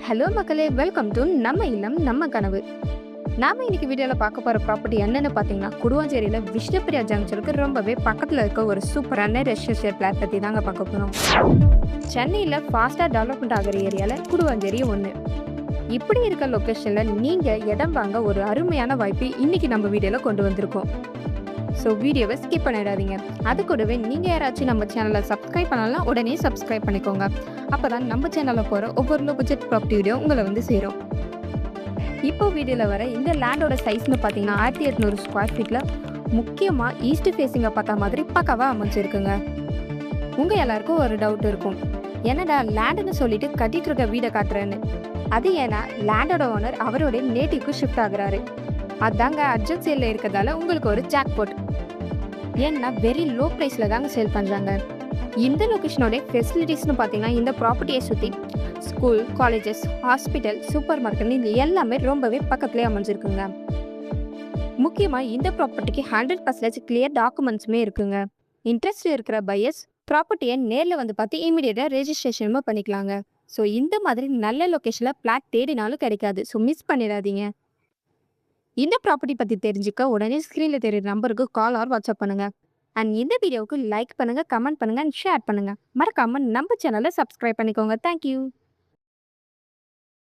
Hello மக்களே, welcome to நம்ம இல்லம் நம்ம கனவு. நாம இன்னைக்கு வீடியோவில் பார்க்க போகிற ப்ராப்பர்ட்டி என்னென்னு பார்த்தீங்கன்னா, குடுவாஞ்சேரியில் விஷ்ணுபிரியா ஜங்ஷனுக்கு ரொம்பவே பக்கத்தில் இருக்க ஒரு சூப்பரான ரெசிடென்ஷியல் பிளாட் பற்றி தாங்க பார்க்க போகிறோம். சென்னையில் ஃபாஸ்ட்டாக டெவலப்மெண்ட் ஆகிற ஏரியாவில் குடுவாஞ்சேரி ஒன்று. இப்படி இருக்க லொக்கேஷனில் நீங்கள் இடம் வாங்க ஒரு அருமையான வாய்ப்பு இன்னைக்கு நம்ம வீடியோவில் கொண்டு வந்திருக்கோம். ஸோ வீடியோவை ஸ்கிப் பண்ணிடாதீங்க. அது கூடவே நீங்கள் யாராச்சும் நம்ம சேனலை சப்ஸ்கிரைப் பண்ணலாம், உடனே சப்ஸ்கிரைப் பண்ணிக்கோங்க. அப்போ தான் நம்ம சேனலில் போகிற ஒவ்வொரு லோ பட்ஜெட் ப்ராப்பர்ட்டி வீடியோ உங்களை வந்து சேரும். இப்போ வீடியோவில் வர இந்த லேண்டோட சைஸ்னு பார்த்தீங்கன்னா 1800 ஸ்கொயர் ஃபீட்டில் முக்கியமாக ஈஸ்ட் ஃபேஸிங்கை பார்த்தா மாதிரி பக்காவாக அமைச்சிருக்குங்க. உங்கள் எல்லாருக்கும் ஒரு டவுட் இருக்கும், என்னடா லேண்டுன்னு சொல்லிட்டு கட்டிட்டு இருக்க வீடை காட்டுறேன்னு. அது ஏன்னா லேண்டோட ஓனர் அவரோட நேட்டிவ்க்கு ஷிஃப்ட் ஆகுறாரு. அதாங்க அர்ஜென்ட் சேலில் இருக்கிறதால உங்களுக்கு ஒரு ஜாக்பாட். ஏன்னா வெரி லோ ப்ரைஸில் தாங்க சேல் பண்ணுறாங்க. இந்த லொக்கேஷனோட ஃபெசிலிட்டிஸ்னு பார்த்தீங்கன்னா, இந்த ப்ராப்பர்ட்டியை சுற்றி school, colleges, hospital, super market இது எல்லாமே ரொம்பவே பக்கத்துலேயே அமைஞ்சிருக்குங்க. முக்கியமாக இந்த ப்ராப்பர்ட்டிக்கு 100% கிளியர் டாக்குமெண்ட்ஸுமே இருக்குங்க. இன்ட்ரெஸ்ட் இருக்கிற பையர்ஸ் ப்ராப்பர்ட்டியை நேரில் வந்து பார்த்து இமீடியட்டாக ரெஜிஸ்ட்ரேஷனும் பண்ணிக்கலாங்க. ஸோ இந்த மாதிரி நல்ல லொக்கேஷனில் பிளாட் தேடினாலும் கிடைக்காது. ஸோ மிஸ் பண்ணிடாதீங்க. இந்த ப்ராப்பர்ட்டி பற்றி தெரிஞ்சுக்க உடனே ஸ்க்ரீனில் தெரியுற நம்பருக்கு கால் ஆர் வாட்ஸ்அப் பண்ணுங்கள். அண்ட் இந்த வீடியோவுக்கு லைக் பண்ணுங்கள், கமெண்ட் பண்ணுங்கள் அண்ட் ஷேர் பண்ணுங்கள். மறக்காமல் நம்ம சேனலை சப்ஸ்கிரைப் பண்ணிக்கோங்க. தேங்க்யூ.